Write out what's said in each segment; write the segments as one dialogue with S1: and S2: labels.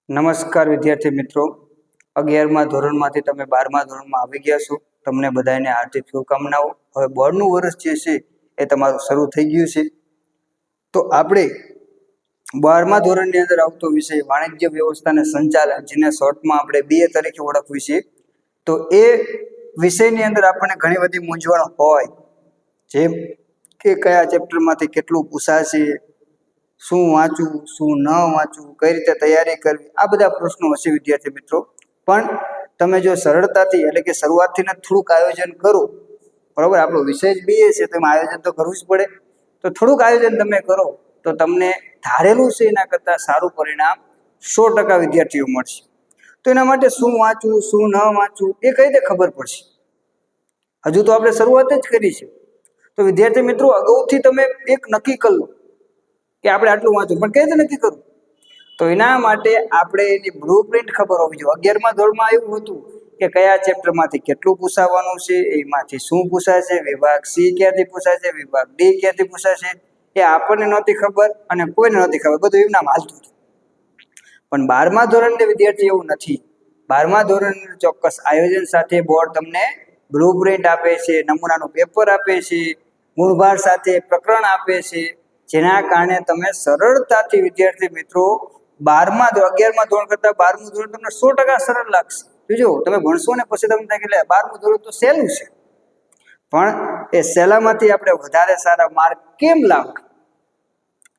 S1: નમસ્કાર વિદ્યાર્થી મિત્રો, 11મા ધોરણમાંથી તમે 12મા ધોરણમાં આવી ગયા છો. તમને બધાને હાર્દિક શુભકામનાઓ. હવે બોર્ડનું વર્ષ જે છે એ તમારું શરૂ થઈ ગયું છે. તો આપણે 12મા ધોરણની અંદર આવતો વિષય વાણિજ્ય વ્યવસ્થા અને સંચાલન, જેને શોર્ટમાં આપણે BA તરીકે ઓળખવી છે. તો એ વિષયની અંદર આપણને ઘણી બધી મૂંઝવણ હોય, જેમ કે કયા ચેપ્ટરમાંથી કેટલું પૂછાશે, શું વાંચવું, શું ન વાંચવું, કઈ રીતે તૈયારી કરવી, આ બધા પ્રશ્નો હશે વિદ્યાર્થી મિત્રો. પણ તમે જો સરળતાથી એટલે કે શરૂઆતથી થોડુંક આયોજન કરો, બરાબર, આપણો વિષય જ BA છે તો એમાં આયોજન તો કરવું જ પડે. તો થોડુંક આયોજન તમે કરો તો તમને ધારેલું છે એના કરતાં સારું પરિણામ 100% વિદ્યાર્થીઓ મળશે. તો એના માટે શું વાંચવું, શું ન વાંચવું એ કઈ રીતે ખબર પડશે? હજુ તો આપણે શરૂઆત જ કરી છે. તો વિદ્યાર્થી મિત્રો, અગાઉથી તમે એક નક્કી કરી લો કે આપણે આટલું વાંચવું, પણ કઈ રીતે નક્કી કરવું? તો એના માટે આપણે એની બ્લુપ્રિન્ટ ખબર હોવી જોઈએ. 11મા ધોરણમાં એવું હતું કે કયા ચેપ્ટરમાંથી કેટલું પૂછાવાનું છે, એમાંથી શું પૂછાશે, વિભાગ C ક્યાંથી પૂછાશે, વિભાગ D ક્યાંથી પૂછાશે, એ આપણને નહોતી ખબર અને કોઈને નહોતી ખબર. બધું એમ નામ હાલતું હતું. પણ 12મા ધોરણના વિદ્યાર્થી એવું નથી. 12મા ધોરણ ચોક્કસ આયોજન સાથે બોર્ડ તમને બ્લુપ્રિન્ટ આપે છે, નમૂનાનું પેપર આપે છે, ગુણભાર સાથે પ્રકરણ આપે છે, જેના કારણે તમે સરળતાથી વિદ્યાર્થી મિત્રો 11મા ધોરણ કરતાં 12મું ધોરણ તમને 100% સરળ લાગશે. જોજો, તમે ભણશો ને પછી તમને થાય કે 12મું ધોરણ તો સહેલું છે, પણ એ સહેલામાંથી આપણે વધારે સારા માર્ક કેમ લાવવા?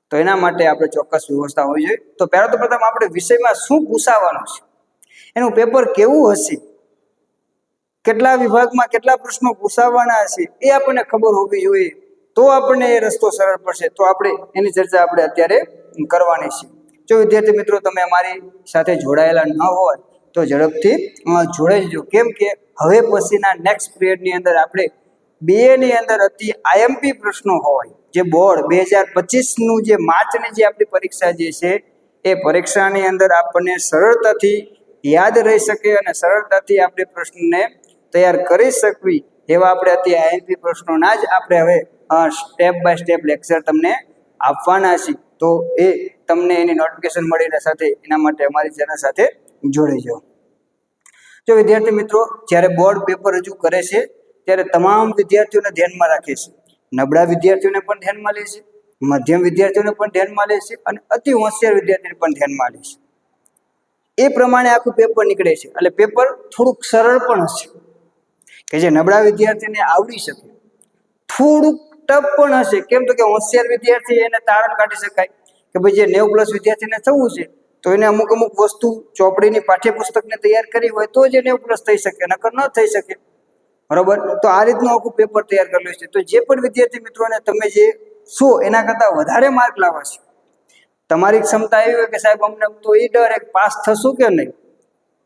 S1: તો એના માટે આપણે ચોક્કસ વ્યવસ્થા હોવી જોઈએ. તો પહેલા તો પ્રથમ આપણે વિષયમાં શું પૂછાવાનું છે, એનું પેપર કેવું હશે, કેટલા વિભાગમાં કેટલા પ્રશ્નો પૂછાવાના હશે, એ આપણને ખબર હોવી જોઈએ. તો આપણને એ રસ્તો સરળ પડશે. તો આપણે એની ચર્ચા આપણે અત્યારે કરવાની છે. જો વિદ્યાર્થી મિત્રો તમે અમારી સાથે જોડાયેલા ન હોય તો ઝડપથી જોડાઈ જજો. કેમ કે હવે પછીના નેક્સ્ટ પિરિયડની અંદર આપણે BAની અંદર IMP પ્રશ્નો હોય, જે બોર્ડ 2025નું જે માર્ચની જે આપણી પરીક્ષા જે છે એ પરીક્ષાની અંદર આપણને સરળતાથી યાદ રહી શકે અને સરળતાથી આપણે પ્રશ્નને તૈયાર કરી શકવી એવા આપણે અત્યારે IMP પ્રશ્નોના જ આપણે હવે સ્ટેપ બાય સ્ટેપ લેક્ચર તમને આપવાના છે. તો એ તમને એની નોટિફિકેશન મળીને સાથે એના માટે અમારી ચેનલ સાથે જોડાઈ જાઓ. જો વિદ્યાર્થી મિત્રો, જ્યારે બોર્ડ પેપર રજૂ કરે છે ત્યારે તમામ વિદ્યાર્થીઓને ધ્યાનમાં રાખે છે. નબળા વિદ્યાર્થીઓને પણ ધ્યાનમાં લે છે, મધ્યમ વિદ્યાર્થીઓને પણ ધ્યાનમાં લે છે અને અતિ હોશિયાર વિદ્યાર્થીઓને પણ ધ્યાનમાં લે છે. એ પ્રમાણે આખું પેપર નીકળે છે. એટલે પેપર થોડુંક સરળ પણ હશે કે જે નબળા વિદ્યાર્થીને આવડી શકે, થોડુંક ટફ પણ હશે. કેમ તો કે હોશિયાર વિદ્યાર્થી એને તારણ કાઢી શકાય કે ભાઈ જે 90+ વિદ્યાર્થીને થવું છે તો એને અમુક વસ્તુ ચોપડીની પાઠ્યપુસ્તકને તૈયાર કરી હોય તો જ 90+ થઈ શકે, નકર ન થઈ શકે, બરોબર. તો આ રીતનું આખું પેપર તૈયાર કરેલું છે. તો જે પણ વિદ્યાર્થી મિત્રોને તમે જે છો એના કરતાં વધારે માર્ક લાવવા છે, તમારી ક્ષમતા એવી હોય કે સાહેબ અમને તો એ ડર એક પાસ થશું કે નહીં,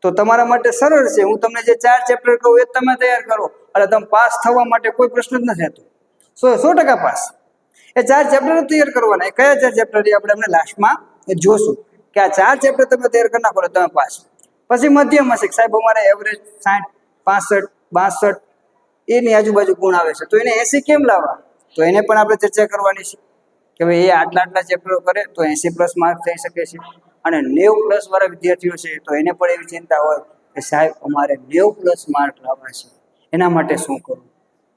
S1: તો તમારા માટે સરળ છે. હું તમને જે 4 ચેપ્ટર કહું એ તમે તૈયાર કરો એટલે તમે પાસ થવા માટે કોઈ પ્રશ્ન જ નથી થતો. 100% પાસ. એ 4 ચેપ્ટર તૈયાર કરવાના. એ કયા 4 ચેપ્ટર આપણે અમને લાસ્ટમાં જોશું કે આ 4 ચેપ્ટર તમે તૈયાર કરી નાખો તમે પાસ. પછી મધ્યમ હશે સાહેબ અમારે એવરેજ 60, 65, 62 એની આજુબાજુ ગુણ આવે છે, તો એને 80 કેમ લાવવા? તો એને પણ આપણે ચર્ચા કરવાની છે કે ભાઈ એ આટલા ચેપ્ટરો કરે તો 80+ માર્ક થઈ શકે છે. અને 90+ વાળા વિદ્યાર્થીઓ છે તો એને પણ એવી ચિંતા હોય કે સાહેબ અમારે 90+ માર્ક લાવવા છે, એના માટે શું કરવું?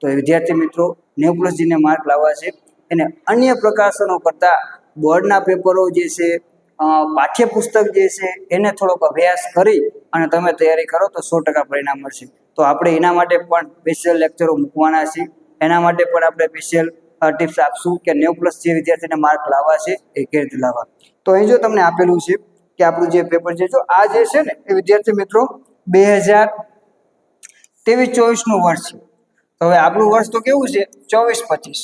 S1: તો વિદ્યાર્થી મિત્રો, 90+ જેને માર્ક લાવવા છે એને અન્ય પ્રકાશનો કરતાં બોર્ડના પેપરો જે છે, પાઠ્યપુસ્તક જે છે એને થોડોક અભ્યાસ કરી અને તમે તૈયારી કરો તો 100% પરિણામ મળશે. તો આપણે એના માટે પણ સ્પેશિયલ લેક્ચરો મૂકવાના છે. એના માટે પણ આપણે સ્પેશિયલ ટિપ્સ આપશું કે 90+ જે વિદ્યાર્થીને માર્ક લાવવા છે એ કેવી રીતે લાવવા. તો અહીં જો તમને આપેલું છે કે આપણું જે પેપર છે, જો આ જે છે ને એ વિદ્યાર્થી મિત્રો 2023-24નું વર્ષ છે. તો હવે આપણું વર્ષ તો કેવું છે 24-25.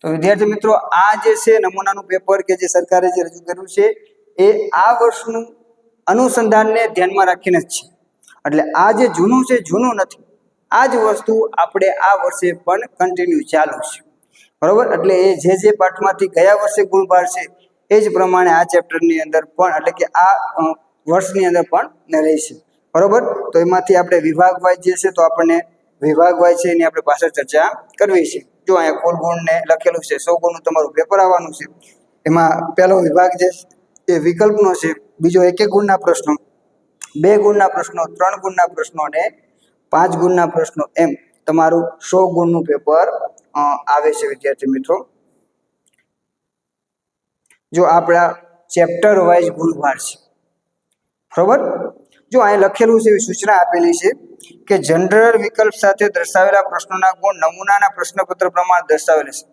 S1: તો વિદ્યાર્થી મિત્રો, આ જે છે નમૂનાનું પેપર કે જે સરકારે જે રજૂ કર્યું છે એ આ વર્ષનું અનુસંધાનને ધ્યાનમાં રાખીને જ છે. એટલે આ જે જૂનું છે જૂનું નથી, આ જ વસ્તુ આપણે આ વર્ષે પણ કન્ટિન્યુ ચાલુ છે, બરોબર. એટલે એ જે પાઠમાંથી ગયા વર્ષે ગુણભાર છે એ જ પ્રમાણે આ ચેપ્ટરની અંદર પણ એટલે કે આ વર્ષની અંદર પણ રહેશે, બરોબર. તો એમાંથી આપણે વિભાગ વાઇઝ જે છે તો આપણને વિભાગ વાઇઝ છે એની આપણે પાછળ ચર્ચા કરવી છે. જો અહીંયા કુલ ગુણને લખેલું છે 100 ગુણનું તમારું પેપર આવવાનું છે. એમાં પહેલો વિભાગ જે એ વિકલ્પનો છે, બીજો 1 ગુણના પ્રશ્નો, 2 ગુણના પ્રશ્નો, 3 ગુણના પ્રશ્નો અને 5 ગુણના પ્રશ્નો, એમ તમારું 100 ગુણનું પેપર આવે છે વિદ્યાર્થી મિત્રો. જો આપણા ચેપ્ટર વાઇઝ ગુણવાર છે, બરોબર. જો અહીં લખેલું છે, એવી સૂચના આપેલી છે કે જનરલ વિકલ્પ સાથે દર્શાવેલા પ્રશ્નોના ગુણ નમૂનાના પ્રશ્નપત્ર પ્રમાણે દર્શાવેલ છે.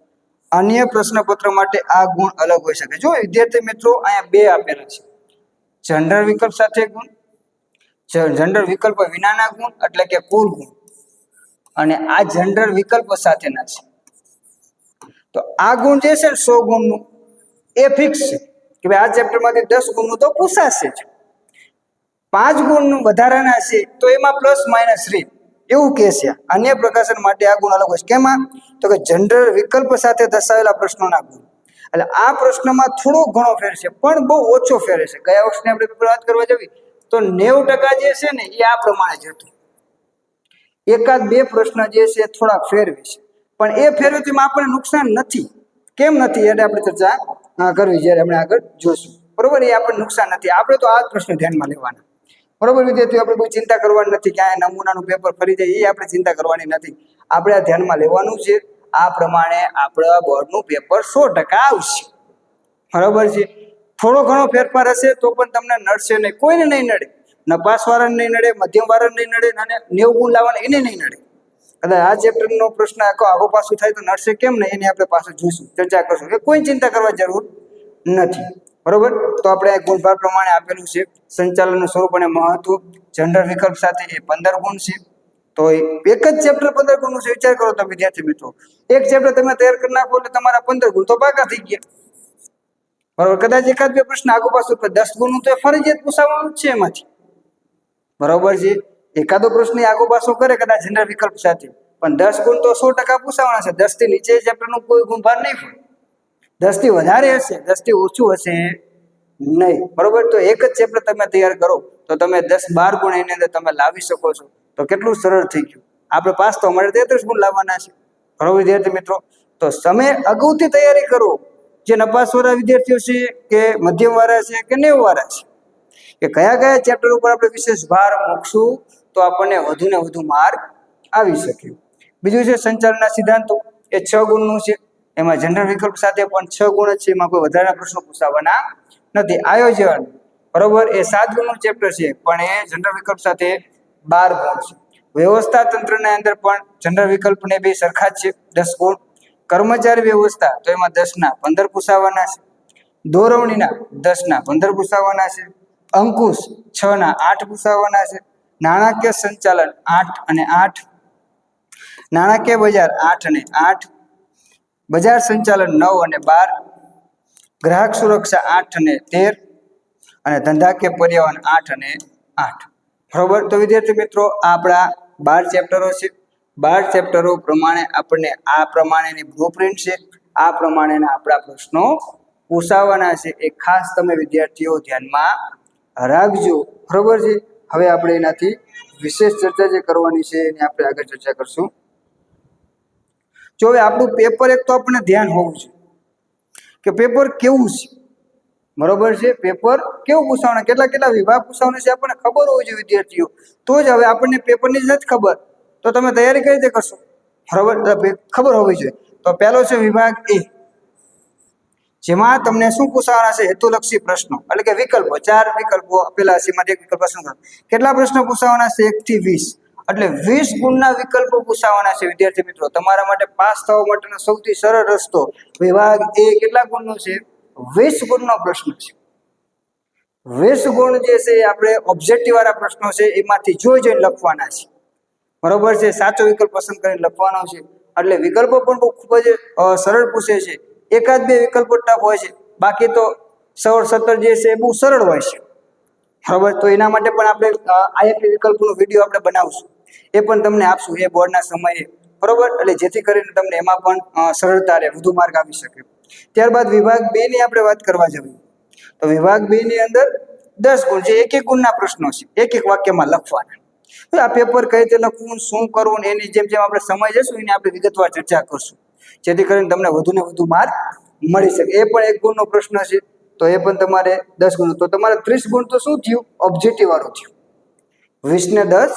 S1: અન્ય પ્રશ્નપત્ર માટે આ ગુણ અલગ હોઈ શકે. જો વિદ્યાર્થી મિત્રો અહીંયા 2 આપેલા છે, જનરલ વિકલ્પ સાથે ગુણ, જનરલ વિકલ્પ વિનાના ગુણ એટલે કે કુલ ગુણ, અને આ જનરલ વિકલ્પ સાથેના છે. તો આ ગુણ જે છે 100 ગુણનું એ ફિક્સ છે કે ભાઈ આ ચેપ્ટરમાંથી 10 ગુણનું તો પૂછાશે જ. 5 ગુણનું વધારાના છે તો એમાં પ્લસ માઇનસ રહે એવું કે છે. અન્ય પ્રકાશન માટે આ ગુણ અલગ હોય છે. કેમાં? તો કે જનરલ વિકલ્પ સાથે દર્શાવેલા પ્રશ્નોના ગુણ. એટલે આ પ્રશ્નમાં થોડો ઘણો ફેર છે, પણ બહુ ઓછો ફેર છે. ગયા વર્ષની આપણે પેપર વાત કરવા જવી તો 90% જે છે ને એ આ પ્રમાણે જ હતું. 1-2 પ્રશ્ન જે છે થોડાક ફેરવે છે, પણ એ ફેરવેથી આપણને નુકસાન નથી. કેમ નથી એટલે આપણે ચર્ચા કરવી જ્યારે આપણે આગળ જોશું, બરોબર. એ આપણને નુકસાન નથી. આપણે તો આ જ પ્રશ્ન ધ્યાનમાં લેવાના, બરોબર વિદ્યાર્થીઓ. આપણે કોઈ ચિંતા કરવાની નથી કે આ નમૂનાનું પેપર ફરી જાય, એ આપણે ચિંતા કરવાની નથી. આપણે આ ધ્યાનમાં લેવાનું છે. આ પ્રમાણે આપણા બોર્ડનું પેપર 100% આવશે, બરોબર છે. થોડો ઘણો ફેરફાર હશે તો પણ તમને નડશે નહીં, કોઈને નહીં નડે. નપાસ વાળાને નહીં નડે, મધ્યમ વાળાને નહીં નડે, અને 90 ગુણ લાવવાને એને નહીં નડે. કદાચ આ ચેપ્ટરનો પ્રશ્ન આગો પાછું થાય તો નડશે કેમ નહીં, એની આપણે પાછું જોઈશું, ચર્ચા કરશું. કે કોઈ ચિંતા કરવા જરૂર નથી, બરોબર. તો આપણે ગુણભાર પ્રમાણે આપેલું છે. સંચાલનનું સ્વરૂપ અને મહત્વ જનરલ વિકલ્પ સાથે એ 15 ગુણ છે. તો એક જ ચેપ્ટર 15 ગુણનું છે. વિચાર કરો તમે વિદ્યાર્થી મિત્રો, એક ચેપ્ટર તમે તૈયાર કરી નાખો એટલે તમારા 15 ગુણ તો પાકા થઈ ગયા, બરોબર. કદાચ 1-2 પ્રશ્ન આગો પાછું, 10 ગુણનું તો ફરજિયાત પૂછાવાનું જ છે એમાંથી, બરોબર છે. એકાદો પ્રશ્ન આગો પાછો કરે કદાચ જનરલ વિકલ્પ સાથે, પણ 10 ગુણ તો 100% પૂછાવાના છે. 10 થી નીચે ચેપ્ટરનું કોઈ ગુણભાર નહીં હોય, 10 થી વધારે હશે, 10 થી ઓછું હશે નહીં, બરોબર. તો એક જ ચેપ્ટર તમે તૈયાર કરો તો તમે 10-12 ગુણ એની અંદર તમે લાવી શકો છો. તો કેટલું સરળ થઈ ગયું. આપણે પાસ તો અમારે 33 ગુણ લાવવાના છે, બરોબર વિદ્યાર્થી મિત્રો. તો તમે અગાઉથી તૈયારી કરો. જે નપાસવાળા વિદ્યાર્થીઓ છે કે મધ્યમવાળા છે કે 90વાળા છે, કે કયા ચેપ્ટર ઉપર આપણે વિશેષ ભાર મૂકશું તો આપણને વધુ ને વધુ માર્ક આવી શકે. બીજું છે સંચાલનના સિદ્ધાંતો, એ 6 ગુણનું છે. એમાં જનરલ વિકલ્પ સાથે પણ 6 ગુણ જ છે, એમાં કોઈ વધારાના પ્રશ્નો પૂછાવાના નથી. આયોજન, બરોબર, એ 7 ગુણનું ચેપ્ટર છે, પણ એ જનરલ વિકલ્પ સાથે 12 ગુણ છે. વ્યવસ્થા તંત્રના અંદર પણ જનરલ વિકલ્પને 2 સરખા જ છે, 10 ગુણ. કર્મચારી વ્યવસ્થા તો એમાં 10ના 15 પૂછાવાના છે. દોરવણીના 10ના 15 પૂછાવાના છે. અંકુશ 6ના 8 પૂછાવાના છે. નાણાકીય સંચાલન 8 અને 8, નાણાકીય બજાર 8 અને 8, બજાર સંચાલન 9 અને 12, ગ્રાહક સુરક્ષા 8 અને 13, અને ધંધાકીય પર્યાવરણ 8 અને 8, બરોબર. તો વિદ્યાર્થી મિત્રો આપણા 12 ચેપ્ટરો છે. 12 ચેપ્ટરો પ્રમાણે આપણને આ પ્રમાણેની બ્લુપ્રિન્ટ છે, આ પ્રમાણેના આપણા પ્રશ્નો પૂછાવાના છે. એ ખાસ તમે વિદ્યાર્થીઓ ધ્યાનમાં રાખજો, બરોબર છે. હવે આપણે એનાથી વિશેષ ચર્ચા જે કરવાની છે એની આપણે આગળ ચર્ચા કરશું. જો હવે આપણું પેપર એક તો આપણને ધ્યાન હોવું જોઈએ કે પેપર કેવું છે, બરોબર છે. પેપર કેવું પૂછાવાના, કેટલા વિભાગ પૂછાવાના છે આપણને ખબર હોવી જોઈએ વિદ્યાર્થીઓ. તો જ હવે આપણને પેપરની જ નથી ખબર તો તમે તૈયારી કઈ રીતે કરશો, બરોબર. ખબર હોવી જોઈએ. તો પહેલો છે વિભાગ એ, જેમાં તમને શું પૂછાવાના છે, હેતુલક્ષી પ્રશ્નો એટલે કે વિકલ્પો. 4 વિકલ્પો આપેલા છે, એમાંથી એક વિકલ્પ પસંદ કરો. કેટલા પ્રશ્નો પૂછાવાના છે? 1 થી 20, એટલે 20 ગુણના વિકલ્પો પૂછાવાના છે વિદ્યાર્થી મિત્રો. તમારા માટે પાસ થવા માટેનો સૌથી સરળ રસ્તો વિભાગ એ કેટલા ગુણનો છે? 20 ગુણનો પ્રશ્ન છે. 20 ગુણ જે છે આપણે ઓબ્જેક્ટિવ વાળા પ્રશ્નો છે, એમાંથી જોઈને લખવાના છે, બરોબર છે. સાચો વિકલ્પ પસંદ કરીને લખવાનો છે. એટલે વિકલ્પો પણ ખૂબ જ સરળ પૂછે છે. 1-2 વિકલ્પો ટફ હોય છે, બાકી તો 16-17 જે છે એ બહુ સરળ હોય છે, બરોબર. તો એના માટે પણ આપણે આઈએમપી વિકલ્પનો વિડીયો આપણે બનાવશું, એ પણ તમને આપશું એ બોર્ડના સમયે, બરોબર. એટલે જેથી કરીને તમને એમાં પણ સરળતા રહે, વધુ માર્ક આવી શકે. ત્યારબાદ વિભાગ 2 ની આપણે વાત કરવા જઈએ તો વિભાગ 2 ની અંદર 10 ગુણ છે. 1-1 ગુણના પ્રશ્નો છે, 1-1 વાક્યમાં લખવાના. આ પેપર કઈ રીતે લખવું, શું કરવું, એની જેમ જેમ આપણે સમય જશું એની આપણે વિગતવાર ચર્ચા કરશું, જેથી કરીને તમને વધુ ને વધુ માર્ક મળી શકે. એ પણ 1 ગુણનો પ્રશ્ન છે. તો એ પણ તમારે 10 ગુણ, તો તમારે 30 ગુણ તો શું થયું? ઓબ્જેક્ટિવ વાળું થયું. 20 ને 10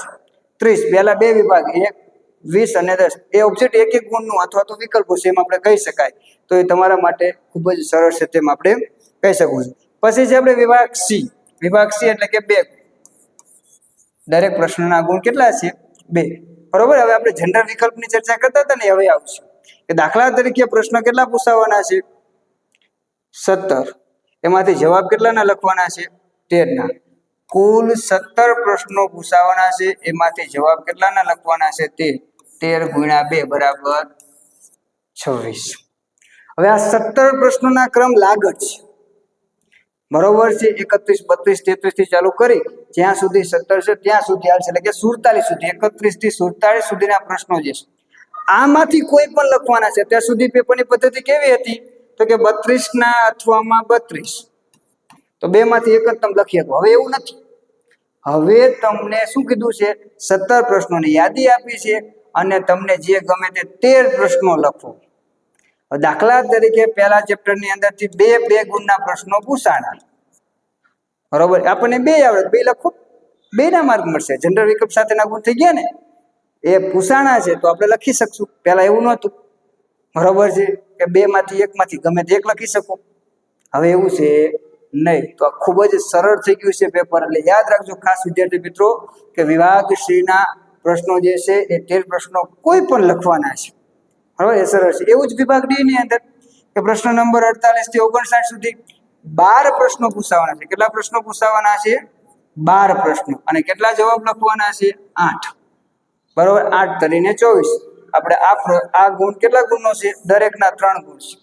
S1: 30, પહેલા બે વિભાગ, એક 20 અને 10, એ ઓબ્જેક્ટ એક ગુણનું અથવા તો વિકલ્પો છે એમ આપણે કહી શકાય. તો એ તમારા માટે ખૂબ જ સરળ છે તેમ આપણે કહી શકું છું. પછી છે આપણે વિભાગ સી. વિભાગ સી એટલે કે 2. દરેક પ્રશ્નના ગુણ કેટલા છે? 2. બરોબર. હવે આપણે જનરલ વિકલ્પની ચર્ચા કરતા હતા ને, હવે આવશે કે દાખલા તરીકે પ્રશ્ન કેટલા પૂછાવાના છે? 17. એમાંથી જવાબ કેટલાના લખવાના છે? 13 ના. કુલ 17 પ્રશ્નો પૂછાવાના છે, એમાંથી જવાબ કેટલાના લખવાના છે? 13 ગુણ્યા 2 બરાબર 26. હવે આ 17 પ્રશ્નોના ક્રમ લાગત છે, બરોબર છે. 31, 32, 33 થી ચાલુ કરી જ્યાં સુધી 17 છે ત્યાં સુધી હાલશે, એટલે કે 47 સુધી, 31 થી 47 સુધીના પ્રશ્નો જે છે આમાંથી કોઈ પણ લખવાના છે. ત્યાં સુધી પેપરની પદ્ધતિ કેવી હતી? તો કે 32 ના અથવામાં 32, તો બે માંથી એક જ તમે લખી શકો. હવે એવું નથી. હવે તમને શું કીધું છે? 17 પ્રશ્નોની યાદી આપી છે અને તમને જે ગમે તે 13 પ્રશ્નો લખો. દાખલા તરીકે પહેલા ચેપ્ટરની અંદરથી 2 ગુણના પ્રશ્નો પૂછાણા, બરોબર. આપણને 2 આવડે, 2 લખો, 2 ના માર્ક મળશે. જનરલ વિકલ્પ સાથેના ગુણ થઈ ગયા ને, એ પૂછાણા છે તો આપણે લખી શકશું. પહેલા એવું નહોતું, બરોબર છે, કે 2 માંથી 1 માંથી ગમે તે એક લખી શકો. હવે એવું છે નહીં. તો આ ખૂબ જ સરળ થઈ ગયું છે પેપર. એટલે યાદ રાખજો ખાસ વિદ્યાર્થી મિત્રો કે વિભાગ સી ના પ્રશ્નો જે છે એ 13 પ્રશ્નો કોઈ પણ લખવાના છે, બરાબર. એ સરળ છે. એવું જ વિભાગ ડી ની અંદર કે પ્રશ્ન નંબર 48 થી 59 સુધી 12 પ્રશ્નો પૂછાવાના છે. કેટલા પ્રશ્નો પૂછાવાના છે? 12 પ્રશ્નો. અને કેટલા જવાબ લખવાના છે? 8, બરોબર. 8 તરીને 24. આપણે આ ગુણ કેટલા ગુણનો છે? દરેકના 3 ગુણ છે,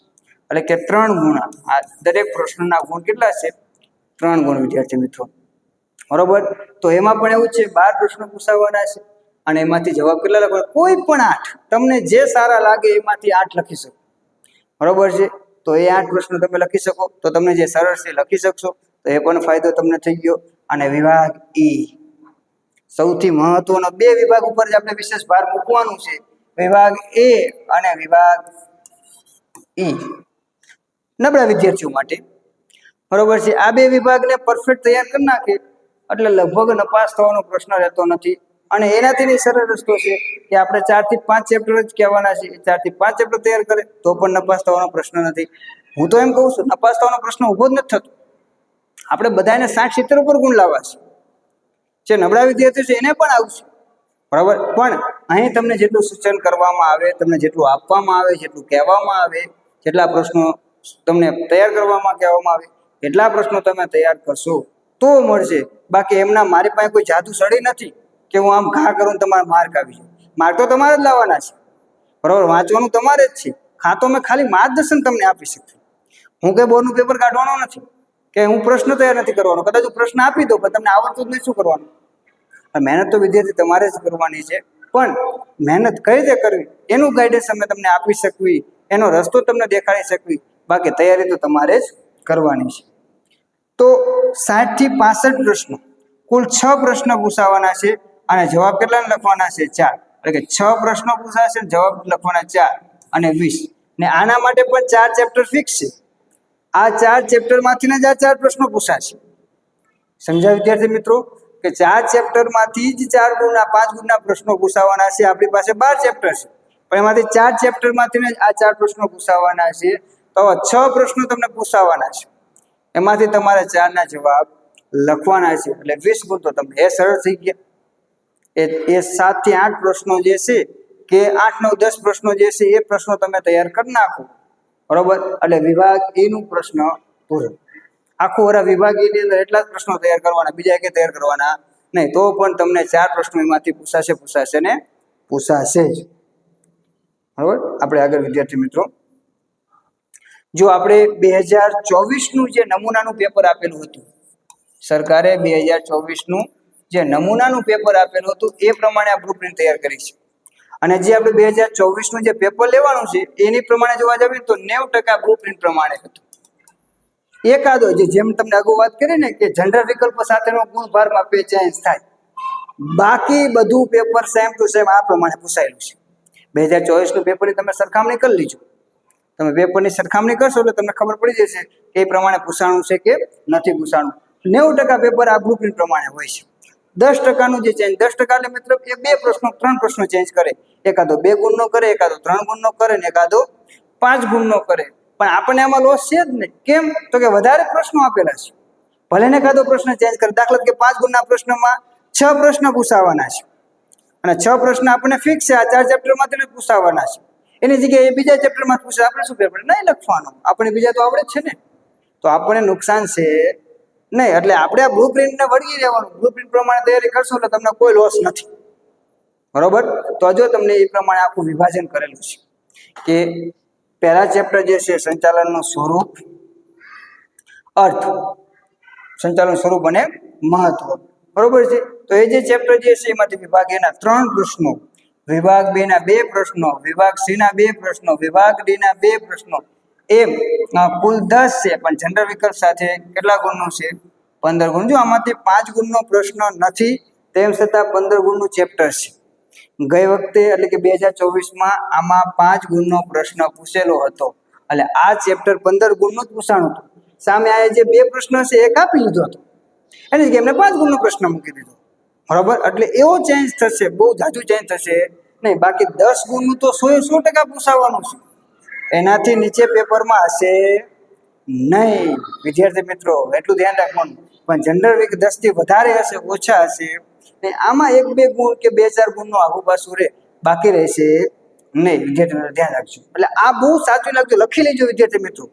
S1: એટલે કે 3 ગુણા. આ દરેક પ્રશ્નના ગુણ કેટલા છે? 3 ગુણ વિદ્યાર્થી મિત્રો, બરોબર. તો એમાં પણ એવું છે 12 પ્રશ્નો પૂછાવાના છે અને એમાંથી જવાબ કેટલા લખવાના? કોઈ પણ 8, તમને જે સારા લાગે એમાંથી 8 લખી શકો, બરોબર છે. તો એ 8 પ્રશ્નો તમે લખી શકો, તો તમને જે સરળ છે લખી શકશો. તો એ પણ ફાયદો તમને થઈ ગયો. અને વિભાગ ઈ સૌથી મહત્વનો, 2 વિભાગ ઉપર જ આપણે વિશેષ ભાર મૂકવાનું છે, વિભાગ એ અને વિભાગ ઈ, નબળા વિદ્યાર્થીઓ માટે, બરોબર છે. આ 2 વિભાગને પરફેક્ટ તૈયાર કરી નાખે એટલે લગભગ નપાસ થવાનો પ્રશ્ન રહેતો નથી. અને એનાથી સરળ રસ્તો છે કે આપણે 4 થી 5 ચેપ્ટર જ કહેવાના છે. 4 થી 5 ચેપ્ટર તૈયાર કરે તો પણ નપાસ થવાનો પ્રશ્ન નથી. હું તો એમ કહું છું, નપાસ થવાનો પ્રશ્ન ઊભો જ નથી થતો. આપણે બધાને 60-70 ઉપર ગુણ લાવવા છે. જે નબળા વિદ્યાર્થીઓ છે એને પણ આવશે, બરાબર. પણ અહીં તમને જેટલું સૂચન કરવામાં આવે, તમને જેટલું આપવામાં આવે, જેટલું કહેવામાં આવે, જેટલા પ્રશ્નો તમને તૈયાર કરવામાં કહેવામાં આવે, એટલા પ્રશ્નો તમે તૈયાર કરશો તો મળશે. બાકી એમના મારી પાસે કોઈ જાદુ સળી નથી કે હું આમ ઘા કરું તમારા માર્ક આવી જાય. માર્ક તો તમારે જ લાવવાના છે, બરાબર. વાંચવાનું તમારે જ છે. ખાતો મેં ખાલી માર્ગદર્શન તમને આપી શકું. હું કે બોર્ડનું પેપર કાઢવાનો નથી કે હું પ્રશ્ન તૈયાર નથી કરવાનો. કદાચ હું પ્રશ્ન આપી દઉં પણ તમને આવડતું જ નહીં, શું કરવાનું? મહેનત તો વિદ્યાર્થી તમારે જ કરવાની છે. પણ મહેનત કઈ રીતે કરવી એનું ગાઈડન્સ અમે તમને આપી શકવી, એનો રસ્તો તમને દેખાડી શકવી. બાકી તૈયારી તો તમારે જ કરવાની છે. તો 60 થી 65 પ્રશ્નો, કુલ 6 પ્રશ્ન પૂછાવાના છે અને જવાબ કેટલા લખવાના છે? 4. એટલે કે 6 પ્રશ્નો પૂછાશે, જવાબ લખવાના 4 અને 20. ને આના માટે પણ 4 ચેપ્ટર ફિક્સ છે. આ 4 ચેપ્ટરમાંથી જ આ 4 પ્રશ્નો પૂછાશે. સમજાય વિદ્યાર્થી મિત્રો? કે 4 ચેપ્ટરમાંથી જ 4 ગુણના 5 ગુણના પ્રશ્નો પૂછાવાના છે. આપણી પાસે 12 ચેપ્ટર છે પણ એમાંથી 4 ચેપ્ટરમાંથી જ આ 4 પ્રશ્નો પૂછાવાના છે. તો 6 પ્રશ્નો તમને પૂછાવાના છે, એમાંથી તમારે 4 ના જવાબ લખવાના છે. એટલે 20 ગુણ તો તમને એ સરળ થઈ ગયા. એ 7 થી 8 પ્રશ્નો જે છે કે 8, 9, 10 પ્રશ્નો જે છે એ પ્રશ્નો તમે તૈયાર કરી નાખો, બરોબર. એટલે વિભાગ એ નું પ્રશ્ન પૂરો. આખું વરા વિભાગ એ ની અંદર એટલા જ પ્રશ્નો તૈયાર કરવાના, બીજા કે તૈયાર કરવાના નહીં. તો પણ તમને 4 પ્રશ્નો એમાંથી પૂછાશે ને પૂછાશે જ, બરોબર. આપણે આગળ વિદ્યાર્થી મિત્રો, જો આપણે 2024 નું જે નમૂનાનું પેપર આપેલું હતું, સરકારે 2024 નું જે નમૂનાનું પેપર આપેલું હતું એ પ્રમાણે આ બ્લુપ્રિન્ટ તૈયાર કરી છે. અને જે આપણે 2024 નું જે પેપર લેવાનું છે એની પ્રમાણે જોવા જઈએ તો 90% બ્લુપ્રિન્ટ પ્રમાણે હતું. એકાદો જેમ તમને અગાઉ વાત કરી ને કે જનરલ વિકલ્પ સાથેનો ગુણભાર માપે ચેન્જ થાય, બાકી બધું પેપર સેમ ટુ સેમ આ પ્રમાણે પૂછાયેલું છે. 2024 નું પેપરની તમે સરખામણી કરી લીજો તમે પેપરની સરખામણી કરશો એટલે તમને ખબર પડી જશે કે એ પ્રમાણે પૂછાણું છે કે નથી પૂછાણું. 90% પેપર આ બ્લુપ્રિન્ટ પ્રમાણે હોય છે. 10%નું જે ચેન્જ, 10% એટલે મતલબ એ 2 પ્રશ્નો 3 પ્રશ્નો ચેન્જ કરે, એકાદો 2 ગુણનો કરે, એકાદો 3 ગુણનો કરે ને એકાદો 5 ગુણનો કરે. પણ આપણને આમાં લોસ છે જ નહીં. કેમ? તો કે વધારે પ્રશ્નો આપેલા છે. ભલે ને એકાદો પ્રશ્ન ચેન્જ કરે, દાખલા તરીકે 5 ગુણના પ્રશ્નમાં 6 પ્રશ્ન પૂછાવાના છે અને 6 પ્રશ્ન આપણને ફિક્સ છે, આ 4 ચેપ્ટરમાંથી જ પૂછાવાના છે. એની જગ્યાએ બીજા ચેપ્ટરમાં પૂછે, આપણે શું પેપર નહીં લખવાનું, આપણે બીજા તો આવડે જ છે ને, તો આપણને નુકસાન છે નહીં. એટલે આપણે આ બ્લુપ્રિન્ટને વળગી રહેવાનું. બ્લુપ્રિન્ટ પ્રમાણે તૈયારી કરશો એટલે તમને કોઈ લોસ નથી. બરોબર? તો જો તમને એ પ્રમાણે આખું વિભાજન કરેલું છે કે પહેલા ચેપ્ટર જે છે સંચાલનનું સ્વરૂપ, અર્થ, સંચાલન સ્વરૂપ અને મહત્વ. બરોબર છે? તો એ જે ચેપ્ટર જે છે એમાંથી વિભાગ એના 3 પ્રશ્નો, વિભાગ 2 ના 2 પ્રશ્નો, વિભાગ સી ના 2 પ્રશ્નો, વિભાગ ડી ના 2 પ્રશ્નો, એમ કુલ 10 છે. પણ જનરલ વિકલ્પ સાથે કેટલા ગુણનું છે? 15 ગુણ. જો આમાંથી 5 ગુણનો પ્રશ્ન નથી, તેમ છતાં 15 ગુણનું ચેપ્ટર છે. ગઈ વખતે એટલે કે 2024માં આમાં 5 ગુણનો પ્રશ્ન પૂછેલો હતો. એટલે આ ચેપ્ટર 15 ગુણનું જ પૂછાણું હતું. સામે આ જે 2 પ્રશ્ન છે એ કાપી લીધો હતો, એની જગ્યાએ એમને 5 ગુણનો પ્રશ્ન મૂકી દીધો. બરોબર? એટલે એવો ચેન્જ થશે, બહુ જાજુ ચેન્જ થશે નહીં. બાકી 10 ગુણનું તો 100% પૂછાવાનું છે, એનાથી નીચે પેપરમાં હશે નહીં. વિદ્યાર્થી મિત્રો એટલું ધ્યાન રાખવાનું. પણ જનરલ વીક 10 થી વધારે હશે, ઓછા હશે, ને આમાં 1-2 ગુણ કે 2-4 ગુણનું આગુ પાછું રહે, બાકી રહેશે નહીં. વિદ્યાર્થીઓ ધ્યાન રાખજો. એટલે આ બહુ સાચું લાગતું, લખી લેજો વિદ્યાર્થી મિત્રો.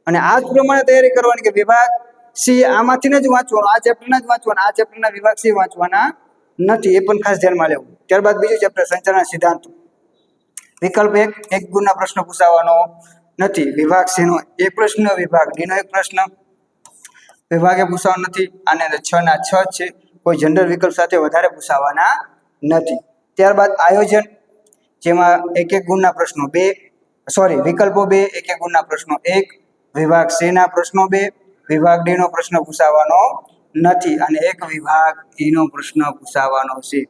S1: અને આ જ પ્રમાણે તૈયારી કરવાની કે વિભાગ સી આમાંથી જ વાંચવાનું, આ ચેપ્ટરના જ વાંચવાના, આ ચેપ્ટરના વિભાગ સી વાંચવાના નથી. એ પણ ખાસ ધ્યાનમાં લેવું. ત્યારબાદ બીજું ચેપ્ટર સંચાલન સિદ્ધાંતો. વિકલ્પ 1 ગુણના પ્રશ્ન પૂછાવાનો નથી. વિભાગ સી નો 1 પ્રશ્ન, વિભાગ ડી નો 1 પ્રશ્ન, વિભાગે પૂછવાનો નથી. આને 6 ના 6 છે. કોઈ જનરલ વિકલ્પ સાથે વધારે પૂછાવાના નથી. ત્યારબાદ આયોજન, જેમાં 1-1 ગુણના પ્રશ્નો 2, વિકલ્પો 2, 1-1 ગુણના પ્રશ્નો 1, વિભાગ સી ના પ્રશ્નો 2, વિભાગ ડી નો પ્રશ્ન પૂછાવાનો નથી અને 1 વિભાગ ઈ નો પ્રશ્ન પૂછાવાનો છે.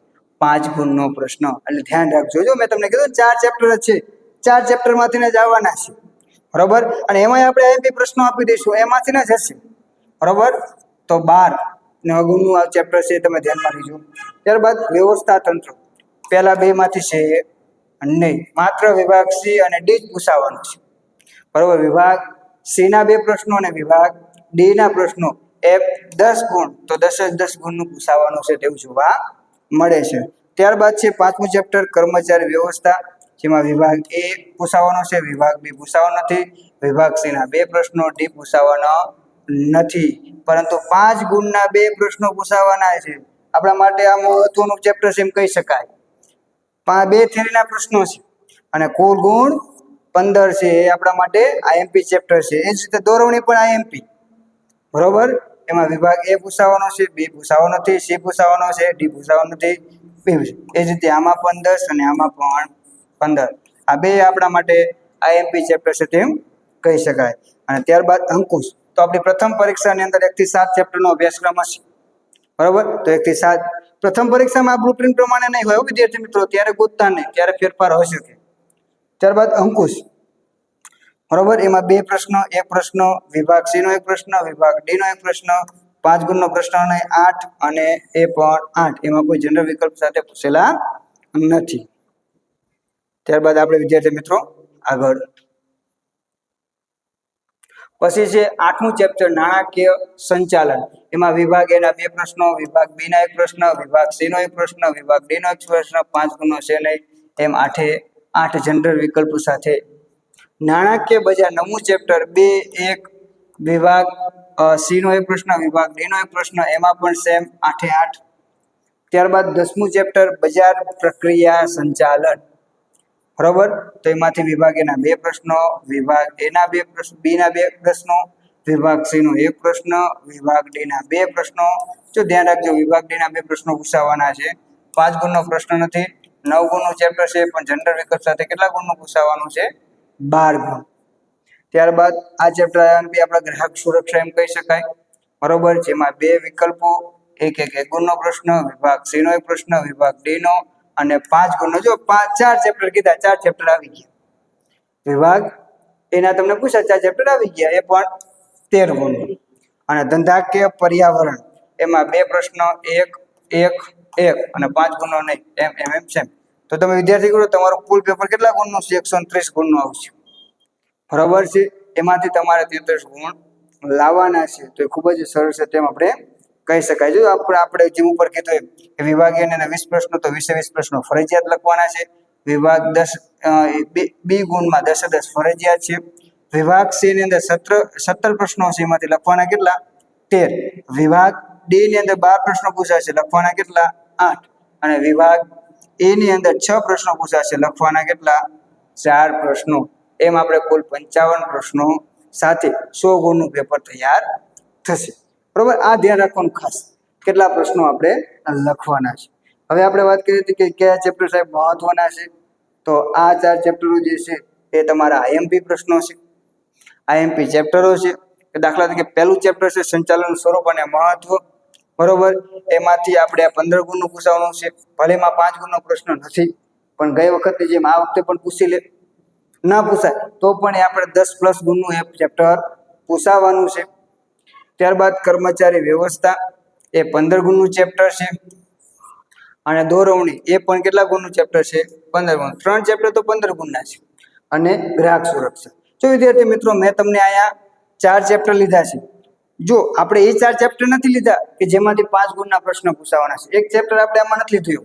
S1: 5 ગુણનો પ્રશ્ન. એટલે ધ્યાન રાખજો. જો મેં તમને કીધું 4 ચેપ્ટર છે, 4 ચેપ્ટરમાંથી જ આવવાના છે. બરોબર? અને એમાં આપણે આઈએમપી પ્રશ્નો આપી દઈશું, એમાંથી જ હશે. બરોબર? તો 12 ગુણનું આ ચેપ્ટર છે, તમે ધ્યાનમાં લેજો. ત્યારબાદ વ્યવસ્થા તંત્ર, પહેલા 2 માંથી છે નહીં, માત્ર વિભાગ સી અને ડી જ પૂછાવાનો છે. બરોબર? વિભાગ સી ના 2 પ્રશ્નો અને વિભાગ ડી ના પ્રશ્નો એ 10 ગુણ, તો 10 જ 10 ગુણનું પૂછાવાનું છે તેવું જોવા મળે છે. ત્યારબાદ છે 5મું ચેપ્ટર કર્મચારી વ્યવસ્થા, જેમાં વિભાગ એ પૂછાવાનો છે, વિભાગ બી પૂછાવાનો નથી, વિભાગ સી ના 2 પ્રશ્નો, ડી પૂછાવાનો નથી. પરંતુ 5 ગુણના 2 પ્રશ્નો પૂછાવાના છે. આપણા માટે આ મહત્વનું ચેપ્ટર છે એમ કહી શકાય. 2 થિયરીના પ્રશ્નો છે અને કુલ ગુણ 15 છે. એ આપણા માટે આઈએમપી ચેપ્ટર છે. એ જ રીતે દોરવણી પણ આઈએમપી. બરોબર? એમાં વિભાગ એ પૂછાવાનો છે, બી પૂછાવાનો નથી, સી પૂછાવાનો છે, ડી પૂછાવાનો નથી. એ જ રીતે આમાં પણ 10 અને આમાં પણ 15. આ 2 આપણા માટે આઈએમપી ચેપ્ટર છે તેમ કહી શકાય. અને ત્યારબાદ અંકુશ, તો આપણી પ્રથમ પરીક્ષાની અંદર 1 થી 7 ચેપ્ટરનો અભ્યાસક્રમ હશે. બરોબર? તો 1 થી 7 પ્રથમ પરીક્ષામાં બ્લુપ્રિન્ટ પ્રમાણે નહીં હોય વિદ્યાર્થી મિત્રો, ત્યારે ગોતતા નહીં, ત્યારે ફેરફાર હોઈ શકે. ત્યારબાદ અંકુશ, બરોબર? એમાં 2 પ્રશ્નો, 1 પ્રશ્ન, વિભાગ સી નો 1 પ્રશ્ન, વિભાગ ડી નો 1 પ્રશ્ન, 5 ગુણનો પ્રશ્ન અને 8 અને એ પણ 8. એમાં કોઈ જનરલ વિકલ્પ સાથે પૂછેલા નથી. ત્યારબાદ આપણે વિદ્યાર્થી મિત્રો આગળ પછી છે 8મું ચેપ્ટર નાણાકીય સંચાલન. એમાં વિભાગ એ ના 2 પ્રશ્નો, વિભાગ બી ના 1 પ્રશ્ન, વિભાગ સી નો 1 પ્રશ્ન, વિભાગ ડી નો 1 પ્રશ્ન, 5 ગુણનો છે નહીં, એમ 8 જનરલ વિકલ્પ સાથે. નાણાકીય બજાર 9મું ચેપ્ટર 2-1, વિભાગ સી નો 1 પ્રશ્ન, વિભાગ ડી નો 1 પ્રશ્ન, એમાં પણ સેમ 8. ત્યારબાદ 10મું ચેપ્ટર બજાર પ્રક્રિયા સંચાલન. બરોબર? તો એમાંથી વિભાગ એના 2 પ્રશ્નો, વિભાગ એ ના 2 પ્રશ્નો, બી ના 2 પ્રશ્નો, વિભાગ સી નો 1 પ્રશ્ન, વિભાગ ડી ના 2 પ્રશ્નો. જો ધ્યાન રાખજો, વિભાગ ડી ના 2 પ્રશ્નો પૂછાવાના છે. 5 ગુણનો પ્રશ્ન નથી, 9 ગુણનું ચેપ્ટર છે, પણ જનરલ વિકલ્પ સાથે કેટલા ગુણનું પૂછાવાનું છે? 12 ગુણ. ત્યારબાદ આ ચેપ્ટર આપણે ગ્રાહક સુરક્ષા એમ કહી શકાય. બરોબર? જેમાં 2 વિકલ્પો, 1-1 ગુણનો પ્રશ્ન, વિભાગ સી નો 1 પ્રશ્ન, વિભાગ ડી નો અને 5 ગુણનો. જો 4 ચેપ્ટર કીધા, 4 ચેપ્ટર આવી ગયા. વિભાગ એના તમને પૂછ્યા 4 ચેપ્ટર આવી ગયા, એ પણ 13 ગુણનું. અને ધંધાકીય પર્યાવરણ એમાં 2 પ્રશ્ન, 1 અને 5 ગુણનો નહીં, એમ સેમ. તો તમે વિદ્યાર્થી કરો, તમારું કુલ પેપર કેટલા ગુણનું છે? 130 ગુણનું આવશે, બરાબર છે. એમાંથી તમારે 33 ગુણ લાવવાના છે. તો એ ખૂબ જ સરળ છે તેમ આપણે કહી શકાય. જો આપણે જેમ ઉપર કીધું કે વિભાગીય અને 20 પ્રશ્નો, તો 20 પ્રશ્નો ફરજિયાત લખવાના છે. વિભાગ 10 બી ગુણમાં 10 ફરજિયાત છે. વિભાગ સી ની અંદર 17 પ્રશ્નો છે, એમાંથી લખવાના કેટલા? 13. વિભાગ ડી ની અંદર 12 પ્રશ્નો પૂછાશે, લખવાના કેટલા? 8. અને વિભાગ એ ની અંદર 6 પ્રશ્નો પૂછાશે, લખવાના કેટલા? 4 પ્રશ્નો. એમ આપણે કુલ 55 પ્રશ્નો સાથે 100 ગુણનું પેપર તૈયાર થશે, બરોબર. આ ધ્યાન રાખવાનું ખાસ, કેટલા પ્રશ્નો આપણે લખવાના છે. હવે આપણે વાત કરી હતી કે કયા ચેપ્ટર સાહેબ મહત્વના છે. તો આ 4 ચેપ્ટરો જે છે એ તમારા આઈએમપી પ્રશ્નો છે, આઈએમપી ચેપ્ટરો છે. દાખલા તરીકે પહેલું ચેપ્ટર છે સંચાલન સ્વરૂપ અને મહત્વ, બરોબર. એમાંથી આપણે 15 ગુણનું પૂછવાનું છે. ભલે એમાં 5 ગુણનો પ્રશ્ન નથી, પણ ગઈ વખતે જેમ આ વખતે પણ પૂછી લે, ના પૂછાય તો પણ એ આપણે 10+ ગુણનું એ ચેપ્ટર પૂછાવાનું છે. ત્યારબાદ કર્મચારી વ્યવસ્થા, એ 15 ગુણનું ચેપ્ટર છે. અને દોરવણી, એ પણ કેટલા ગુણનું ચેપ્ટર છે? 15 ગુણ. 3 ચેપ્ટર તો 15 ગુણના છે. અને ગ્રાહક સુરક્ષા. જો વિદ્યાર્થી મિત્રો, મેં તમને અહીંયા 4 ચેપ્ટર લીધા છે. જો આપણે એ 4 ચેપ્ટર નથી લીધા કે જેમાંથી 5 ગુણના પ્રશ્ન પૂછાવાના છે. એક ચેપ્ટર આપણે આમાં નથી લીધું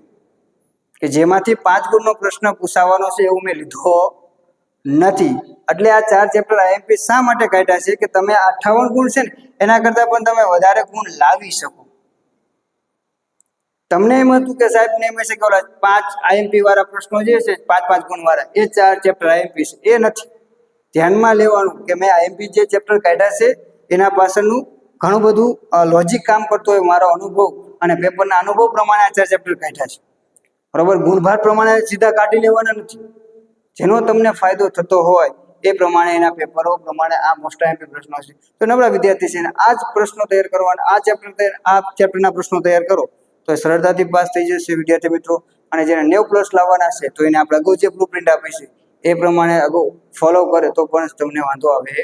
S1: કે જેમાંથી 5 ગુણનો પ્રશ્ન પૂછાવાનો છે, એવું મેં લીધો નથી. એટલે આ 4 ચેપ્ટર આઈએમપી શા માટે કાઢ્યા છે કે તમે 58 ગુણ છે ને એના કરતાં પણ તમે વધારે ગુણ લાવી શકો. તમને એમ હતું કે સાહેબ ને એમ હશે કે ઓલા 5 આઈએમપી વાળા પ્રશ્નો જે છે 5-5 ગુણ વાળા, એ 4 ચેપ્ટર આઈએમપી છે, એ નથી. ધ્યાનમાં લેવાનું કે મેં આઈએમપી જે ચેપ્ટર કાઢ્યા છે એના પાછળનું ઘણું બધું લોજિક કામ કરતો હોય, મારો અનુભવ અને પેપરના અનુભવ પ્રમાણે આ 4 ચેપ્ટર કાઢ્યા છે, બરોબર. ગુણભાર પ્રમાણે સીધા કાઢી લેવાના નથી. જેનો તમને ફાયદો થતો હોય એ પ્રમાણે એના પેપરો પ્રમાણે આ મોસ્ટ આઈએમપી પ્રશ્નો છે. તો નબળા વિદ્યાર્થી છે આ જ પ્રશ્નો તૈયાર કરવાના, આ ચેપ્ટરના પ્રશ્નો તૈયાર કરો તો સરળતાથી પાસ થઈ જશે વિદ્યાર્થી મિત્રો. અને જેને 90+ લાવવાના છે તો એને આપણે અગાઉ જે બ્લુપ્રિન્ટ આપી છે એ પ્રમાણે અગાઉ ફોલો કરે તો પણ તમને વાંધો આવે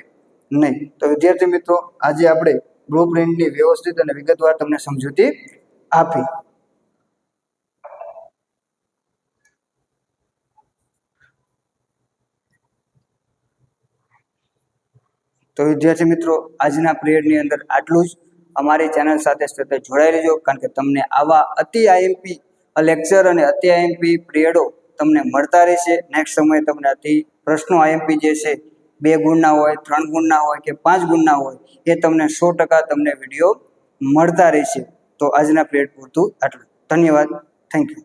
S1: નહીં. તો વિદ્યાર્થી મિત્રો, આજે આપણે બ્લુપ્રિન્ટની વ્યવસ્થિત અને વિગતવાર તમને સમજૂતી આપી. તો વિદ્યાર્થી મિત્રો, આજના પિરિયડની અંદર આટલું જ. અમારી ચેનલ સાથે સતત જોડાઈ રહેજો, કારણ કે તમને આવા અતિ આઈએમપી લેક્ચર અને અતિ આઈએમપી પિરિયડો તમને મળતા રહેશે. નેક્સ્ટ સમયે તમને અતિ પ્રશ્નો આઈએમપી જે છે 2 ગુણના હોય, 3 ગુણના હોય કે 5 ગુણના હોય, એ તમને 100% તમને વિડીયો મળતા રહેશે. તો આજના પિરિયડ પૂરતું આટલું. ધન્યવાદ. Thank you.